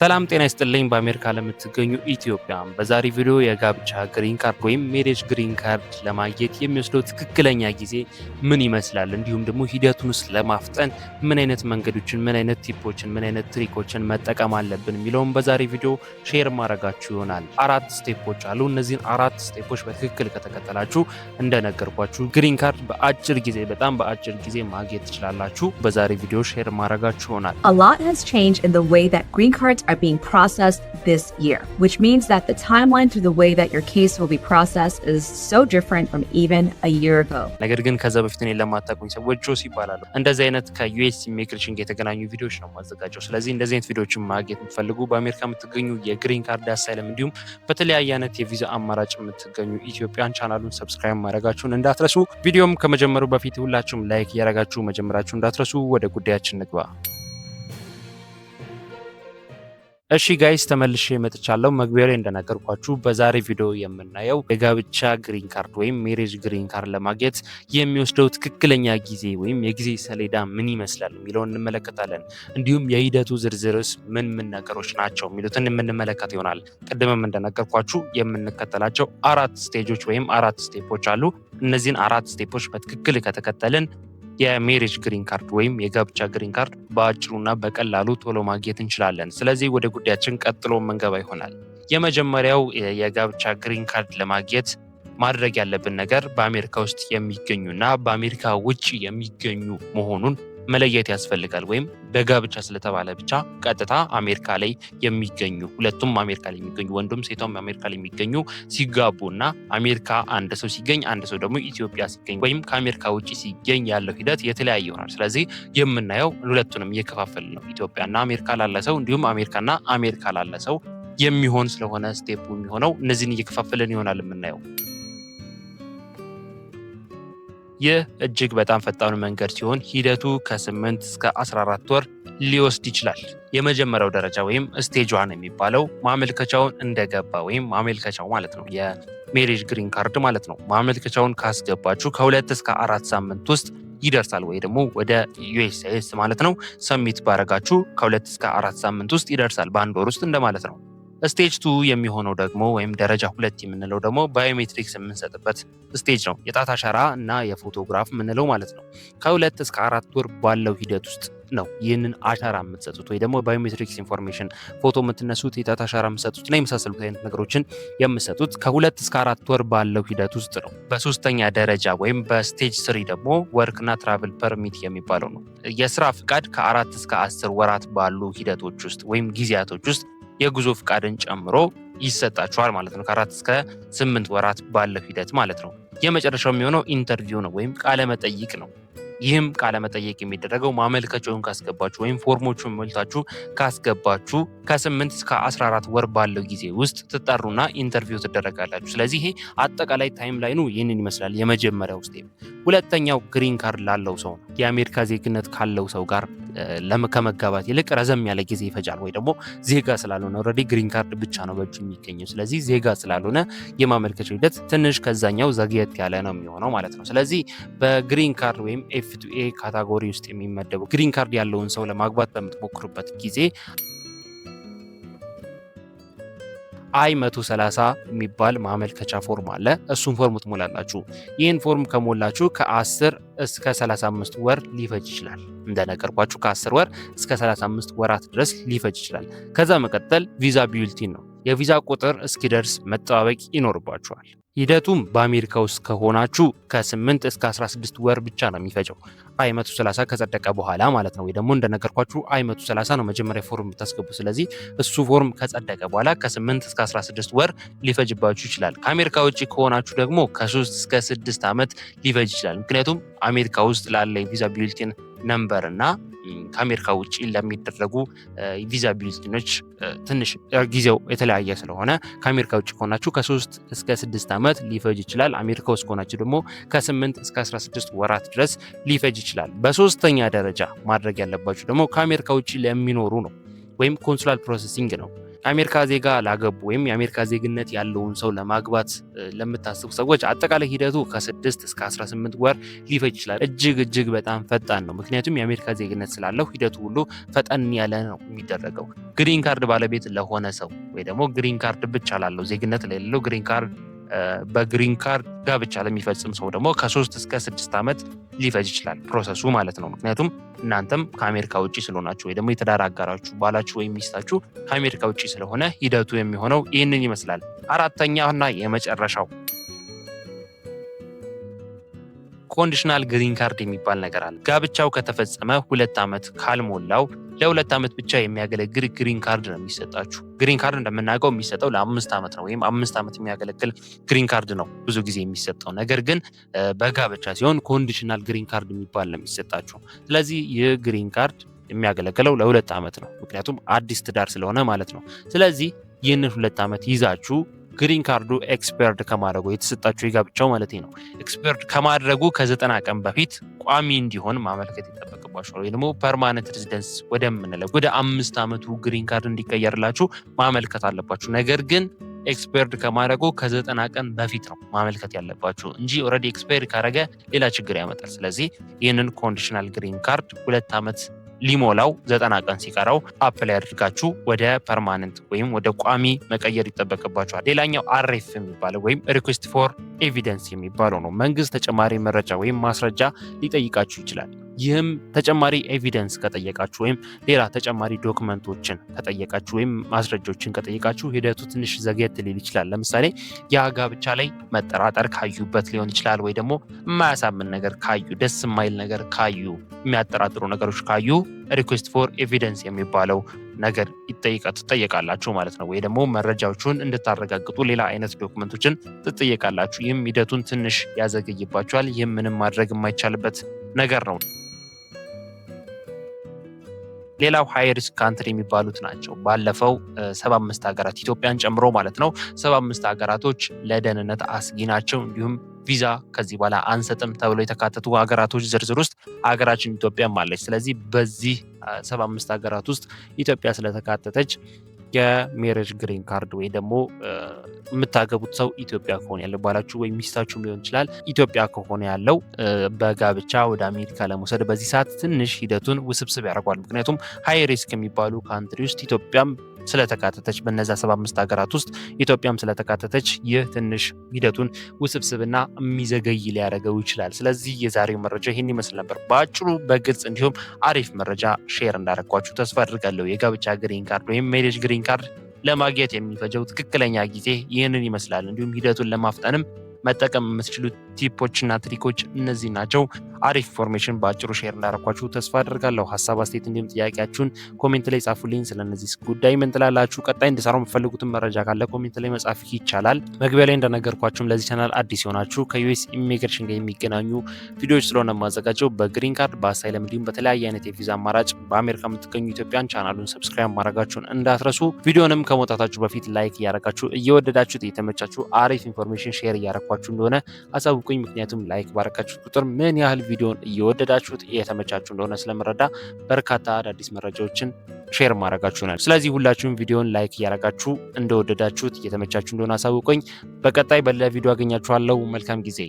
ሰላም ጤና ይስጥልኝ በአሜሪካ ለምትገኙ ኢትዮጵያን በዛሬ ቪዲዮ የጋብቻ ግሪን ካርድ ወይም ሜሬጅ ግሪን ካርድ ለማግኘት የሚወስደው ትክክለኛ ጊዜ ምን ይመስላል እንዲሁም ደግሞ ሂደቱን ለማፍጠን ምን አይነት መንገዶችን ምን አይነት ቲፖችን ምን አይነት ትሪኮችን መጠቀም አለብን የሚለውን በዛሬ ቪዲዮ ሼር ማድረጋችሁ ይሆናል። አራት ስቴፖች አሉ። እነዚህን አራት ስቴፖች በትክክል ከተከተላችሁ እንደነገርኳችሁ ግሪን ካርድ በአጭር ጊዜ በጣም በአጭር ጊዜ ማግኘት ትችላላችሁ። በዛሬ ቪዲዮ ሼር ማድረጋችሁ ይሆናል። A lot has changed in the way that green cards are being processed this year, which means that the timeline through the way that your case will be processed is so different from even a year ago. ነገር ግን ከዛ በፊት እኔ ለማታውቁኝ ሰዎች ጆስ ይባላሉ። እንደዚህ አይነት ከዩኤስ ኢሚግሬሽን ጋር የተገናኙ ቪዲዮዎች ነው ማዘጋጀው። ስለዚህ እንደዚህ አይነት ቪዲዮዎችን ማግኘት የምትፈልጉ በአሜሪካ የምትገኙ የግሪን ካርድ አሳይለም እንዲሁም በተለያየ አይነት የቪዛ አማራጭ የምትገኙ ኢትዮጵያን ቻናሉን ሰብስክራይብ ማድረጋችሁን እንዳትረሱ። ቪዲዮም ከመጀመሩ በፊት ሁላችሁም ላይክ ያደረጋችሁ መጀመራችሁ እንዳትረሱ። ወደ ጉዳያችን ንግባ። እሺ ጋይስ ተመልሼ መጥቻለሁ። መግቢያው ላይ እንደነገርኳችሁ በዛሬ ቪዲዮ የምናየው የጋብቻ ግሪን ካርድ ወይም ሜሬጅ ግሪን ካርድ ለማግኘት የሚወስደው ትክክለኛ ጊዜ ወይም የጊዜ ሰሌዳ ምን ይመስላል የሚለውን እንመለከታለን። እንዲሁም የሂደቱ ዝርዝርስ ምን ነገሮች ናቸው የሚሉትን የምንመለከት ይሆናል። ቅድምም እንደነገርኳችሁ የምንከተላቸው አራት ስቴጆች ወይም አራት ስቴፖች አሉ። እነዚህን አራት ስቴፖች በትክክል ከተከተልን የሜሬጅ ግሪን ካርድ ወይም የጋብቻ ግሪን ካርድ በአጭሩና በቀላሉ ቶሎ ማግኘት እንችላለን። ስለዚህ ወደ ጉዳያችን ቀጥሎ መንገባ ይሆናል። የመጀመሪያው የጋብቻ ግሪን ካርድ ለማግኘት ማድረግ ያለብን ነገር በአሜሪካ ውስጥ የሚገኙና በአሜሪካ ውጪ የሚገኙ መሆኑን መለየት ያስፈልጋል። ወይም በጋብቻ ስለተባለ ብቻ ቀጥታ አሜሪካ ላይ የሚገኙ ሁለቱም አሜሪካ ላይ የሚገኙ ወንዱም ሴቷም አሜሪካ ላይ የሚገኙ ሲጋቡና አሜሪካ አንድ ሰው ሲገኝ አንድ ሰው ደግሞ ኢትዮጵያ ሲገኝ ወይም ከአሜሪካ ውጪ ሲገኝ ያለው ሂደት የተለያየ ይሆናል። ስለዚህ የምናየው ሁለቱንም እየከፋፈልን ነው። ኢትዮጵያና አሜሪካ ላለ ሰው እንዲሁም አሜሪካና አሜሪካ ላለ ሰው የሚሆን ስለሆነ ስቴፑ የሚሆነው እነዚህን እየከፋፈልን ይሆናል የምናየው። ይህ እጅግ በጣም ፈጣኑ መንገድ ሲሆን ሂደቱ ከ8 እስከ 14 ወር ሊወስድ ይችላል። የመጀመሪያው ደረጃ ወይም ስቴጅ 1 የሚባለው ማመልከቻውን እንደገባ ወይም ማመልከቻው ማለት ነው የሜሬጅ ግሪን ካርድ ማለት ነው። ማመልከቻውን ካስገባችሁ ከ2 እስከ 4 ሳምንት ውስጥ ይደርሳል ወይ ደግሞ ወደ ዩኤስኤስ ማለት ነው ሰሚት ባረጋችሁ ከ2 እስከ 4 ሳምንት ውስጥ ይደርሳል። በአንድ ወር ውስጥ እንደማለት ነው። ስቴጅ 2 የሚሆነው ደግሞ ወይም ደረጃ 2 የምንለው ደግሞ ባዮሜትሪክስ የምንሰጥበት ስቴጅ ነው። የጣት አሻራ እና የፎቶግራፍ የምንለው ማለት ነው። ከ2 እስከ 4 ወር ባለው ሂደት ውስጥ ነው ይህንን አሻራ የምትሰጡት ወይ ደግሞ ባዮሜትሪክስ ኢንፎርሜሽን ፎቶ የምትነሱት የጣት አሻራ የምትሰጡት እና የመሳሰሉት አይነት ነገሮችን የምትሰጡት ከ2 እስከ 4 ወር ባለው ሂደት ውስጥ ነው። በሶስተኛ ደረጃ ወይም በስቴጅ 3 ደግሞ ወርክ እና ትራቭል ፐርሚት የሚባለው ነው። የስራ ፍቃድ ከ4 እስከ 10 ወራት ባሉ ሂደቶች ውስጥ ወይም ጊዜያቶች ውስጥ የጉዞ ፍቃድን ጨምሮ ይሰጣችኋል ማለት ነው። ከ4 እስከ 8 ወራት ባለው ሂደት ማለት ነው። የመጨረሻው የሚሆነው ኢንተርቪው ነው ወይም ቃለ መጠይቅ ነው። ይህም ቃለ መጠይቅ የሚደረገው ማመልከቻውን ካስገባችሁ ወይም ፎርሞቹን ሞልታችሁ ካስገባችሁ ከ8 እስከ 14 ወር ባለው ጊዜ ውስጥ ትጠሩና ኢንተርቪው ትደረጋላችሁ። ስለዚህ ይሄ አጠቃላይ ታይም ላይኑ ይህንን ይመስላል። የመጀመሪያው ስቴፕ። ሁለተኛው ግሪን ካርድ ላለው ሰው ነው። የአሜሪካ ዜግነት ካለው ሰው ጋር ከመጋባት ይልቅ ረዘም ያለ ጊዜ ይፈጃል ወይ ደግሞ ዜጋ ስላልሆነ ኦልሬዲ ግሪን ካርድ ብቻ ነው በእጁ የሚገኘው። ስለዚህ ዜጋ ስላልሆነ የማመልከቻው ሂደት ትንሽ ከዛኛው ዘግየት ያለ ነው የሚሆነው ማለት ነው። ስለዚህ በግሪን ካርድ ወይም F2A ካታጎሪ ውስጥ የሚመደበው ግሪን ካርድ ያለውን ሰው ለማግባት በምትሞክሩበት ጊዜ I-130 የሚባል ማመልከቻ ፎርም አለ። እሱን ፎርም ትሞላላችሁ። ይህን ፎርም ከሞላችሁ ከ10 እስከ 35 ወር ሊፈጅ ይችላል። እንደነገርኳችሁ ከ10 ወር እስከ 35 ወራት ድረስ ሊፈጅ ይችላል። ከዛ መቀጠል ቪዛ ቢዩልቲን ነው። የቪዛ ቁጥር እስኪደርስ መጠባበቅ ይኖርባችኋል። ሂደቱም በአሜሪካ ውስጥ ከሆናችሁ ከ8 እስከ 16 ወር ብቻ ነው የሚፈጀው። I-130 ከጸደቀ በኋላ ማለት ነው። ወይ ደግሞ እንደነገርኳችሁ I-130 ነው መጀመሪያ ፎርም የምታስገቡ። ስለዚህ እሱ ፎርም ከጸደቀ በኋላ ከ8 እስከ 16 ወር ሊፈጅባችሁ ይችላል። ከአሜሪካ ውጭ ከሆናችሁ ደግሞ ከ3 እስከ 6 ዓመት ሊፈጅ ይችላል። ምክንያቱም አሜሪካ ውስጥ ላለ የቪዛ ቢዩልቲን ነምበር እና ከአሜሪካ ውጭ ለሚደረጉ ቪዛ ቢዩልቲኖች ትንሽ ጊዜው የተለያየ ስለሆነ ከአሜሪካ ውጭ ከሆናችሁ ከ3 እስከ 6 ዓመት ሊፈጅ ይችላል። አሜሪካ ውስጥ ከሆናችሁ ደግሞ ከ8 እስከ 16 ወራት ድረስ ሊፈጅ ይችላል። በሶስተኛ ደረጃ ማድረግ ያለባችሁ ደግሞ ከአሜሪካ ውጭ ለሚኖሩ ነው ወይም ኮንሱላር ፕሮሰሲንግ ነው። የአሜሪካ ዜጋ ላገቡ ወይም የአሜሪካ ዜግነት ያለውን ሰው ለማግባት ለምታስቡ ሰዎች አጠቃላይ ሂደቱ ከ6 እስከ 18 ወር ሊፈጅ ይችላል። እጅግ በጣም ፈጣን ነው። ምክንያቱም የአሜሪካ ዜግነት ስላለው ሂደቱ ሁሉ ፈጠን ያለ ነው የሚደረገው። ግሪን ካርድ ባለቤት ለሆነ ሰው ወይ ደግሞ ግሪን ካርድ ብቻ ላለው ዜግነት ለሌለው ግሪን ካርድ በግሪን ካርድ ጋብቻ ለሚፈጽም ሰው ደግሞ ከ3 እስከ 6 ዓመት ሊፈጅ ይችላል ፕሮሰሱ ማለት ነው። ምክንያቱም እናንተም ከአሜሪካ ውጭ ስለሆናችሁ ወይ ደግሞ የትዳር አጋራችሁ ባላችሁ ወይም ሚስታችሁ ከአሜሪካ ውጭ ስለሆነ ሂደቱ የሚሆነው ይህንን ይመስላል። አራተኛውና የመጨረሻው ኮንዲሽናል ግሪን ካርድ የሚባል ነገር አለ። ጋብቻው ከተፈጸመ 2 ዓመት ካልሞላው ለ2 ዓመት ብቻ የሚያገለግል ግሪን ካርድ ነው የሚሰጣችሁ። ግሪን ካርድ እንደምናውቀው የሚሰጠው ለ5 ዓመት ነው ወይም 5 ዓመት የሚያገለግል ግሪን ካርድ ነው ብዙ ጊዜ የሚሰጠው። ነገር ግን በጋብቻ ሲሆን ኮንዲሽናል ግሪን ካርድ የሚባል ነው የሚሰጣችሁ። ስለዚህ ይህ ግሪን ካርድ የሚያገለግለው ለ2 ዓመት ነው። ምክንያቱም አዲስ ትዳር ስለሆነ ማለት ነው። ስለዚህ ይህንን 2 ዓመት ይዛችሁ ግሪን ካርዱ ኤክስፐርድ ከማድረጉ የተሰጣችሁ የጋብቻው ማለት ነው ኤክስፐርድ ከማድረጉ ከ90 ቀን በፊት ቋሚ እንዲሆን ማመልከት ይጠበቅባችኋል። ወይ ደግሞ ፐርማነንት ሬዚደንስ ወደምንለው ወደ 5 ዓመቱ ግሪን ካርድ እንዲቀየርላችሁ ማመልከት አለባችሁ። ነገር ግን ኤክስፐርድ ከማድረጉ ከ90 ቀን በፊት ነው ማመልከት ያለባችሁ እንጂ ኦልሬዲ ኤክስፐርድ ካረገ ሌላ ችግር ያመጣል። ስለዚህ ይህንን ኮንዲሽናል ግሪን ካርድ 2 ዓመት ሊሞላው 90 ቀን ሲቀረው አፕላይ አድርጋችሁ ወደ ፐርማነንት ወይም ወደ ቋሚ መቀየር ይጠበቅባችኋል። ሌላኛው አርኤፍ የሚባለው ወይም ሪኩዌስት ፎር ኤቪደንስ የሚባለው ነው። መንግስት ተጨማሪ መረጃ ወይም ማስረጃ ሊጠይቃችሁ ይችላል። ይህም ተጨማሪ ኤቪደንስ ከጠየቃችሁ ወይም ሌላ ተጨማሪ ዶክመንቶችን ከጠየቃችሁ ወይም ማስረጃዎችን ከጠየቃችሁ ሂደቱ ትንሽ ዘግየት ሊል ይችላል። ለምሳሌ የጋብቻ ላይ መጠራጠር ካዩበት ሊሆን ይችላል። ወይ ደግሞ የማያሳምን ነገር ካዩ፣ ደስ የማይል ነገር ካዩ፣ የሚያጠራጥሩ ነገሮች ካዩ ሪኩዌስት ፎር ኤቪደንስ የሚባለው ነገር ትጠየቃላችሁ ማለት ነው። ወይ ደግሞ መረጃዎቹን እንድታረጋግጡ ሌላ አይነት ዶክመንቶችን ትጠየቃላችሁ። ይህም ሂደቱን ትንሽ ያዘገይባችኋል። ይህም ምንም ማድረግ የማይቻልበት ነገር ነው። ሌላው ሃይ ሪስክ ካንትሪ የሚባሉት ናቸው። ባለፈው 75 ሀገራት ኢትዮጵያን ጨምሮ ማለት ነው 75 ሀገራቶች ለደህንነት አስጊ ናቸው እንዲሁም ቪዛ ከዚህ በኋላ አንሰጥም ተብሎ የተካተቱ ሀገራቶች ዝርዝር ውስጥ ሀገራችን ኢትዮጵያም አለች። ስለዚህ በዚህ 75 ሀገራት ውስጥ ኢትዮጵያ ስለተካተተች የሜሬጅ ግሪን ካርድ ወይ ደግሞ የምታገቡት ሰው ኢትዮጵያ ከሆነ ያለው ባላችሁ ወይም ሚስታችሁም ሊሆን ይችላል ኢትዮጵያ ከሆነ ያለው በጋብቻ ወደ አሜሪካ ለመውሰድ በዚህ ሰዓት ትንሽ ሂደቱን ውስብስብ ያደርገዋል። ምክንያቱም ሃይ ሪስክ የሚባሉ ካንትሪ ውስጥ ኢትዮጵያም ስለተካተተች በነዛ 75 ሀገራት ውስጥ ኢትዮጵያም ስለተካተተች ይህ ትንሽ ሂደቱን ውስብስብና የሚዘገይ ሊያደርገው ይችላል። ስለዚህ የዛሬው መረጃ ይህን ይመስል ነበር። በአጭሩ በግልጽ እንዲሁም አሪፍ መረጃ ሼር እንዳደረኳችሁ ተስፋ አድርጋለሁ። የጋብቻ ግሪን ካርድ ወይም ሜሬጅ ግሪን ካርድ ለማግኘት የሚፈጀው ትክክለኛ ጊዜ ይህንን ይመስላል። እንዲሁም ሂደቱን ለማፍጠንም መጠቀም የምትችሉት ቲፖችና ትሪኮች እነዚህ ናቸው። አሪፍ ኢንፎርሜሽን በአጭሩ ሼር እንዳደረኳችሁ ተስፋ አድርጋለሁ። ሀሳብ አስተያየት፣ እንዲሁም ጥያቄያችሁን ኮሜንት ላይ ጻፉልኝ። ስለነዚህ ጉዳይ ምን ትላላችሁ? ቀጣይ እንድሰራው የምትፈልጉትን መረጃ ካለ ኮሜንት ላይ መጻፍ ይቻላል። መግቢያ ላይ እንደነገርኳችሁም ለዚህ ቻናል አዲስ የሆናችሁ ከዩኤስ ኢሚግሬሽን ጋር የሚገናኙ ቪዲዮዎች ስለሆነ የማዘጋጀው በግሪን ካርድ፣ በአሳይለም እንዲሁም በተለያየ አይነት የቪዛ አማራጭ በአሜሪካ የምትገኙ ኢትዮጵያን ቻናሉን ሰብስክራይብ ማድረጋችሁን እንዳትረሱ። ቪዲዮንም ከመውጣታችሁ በፊት ላይክ እያደረጋችሁ እየወደዳችሁት የተመቻችሁ አሪፍ ኢንፎርሜሽን ሼር እያደረኳችሁ እንደሆነ አሳውቁኝ። ምክንያቱም ላይክ ባረካችሁት ቁጥር ምን ያህል ቪዲዮን እየወደዳችሁት እየተመቻችሁ እንደሆነ ስለምረዳ በርካታ አዳዲስ መረጃዎችን ሼር ማድረጋችሁ ነው። ስለዚህ ሁላችሁም ቪዲዮን ላይክ እያደረጋችሁ እንደወደዳችሁት እየተመቻችሁ እንደሆነ አሳውቁኝ። በቀጣይ በሌላ ቪዲዮ አገኛችኋለሁ። መልካም ጊዜ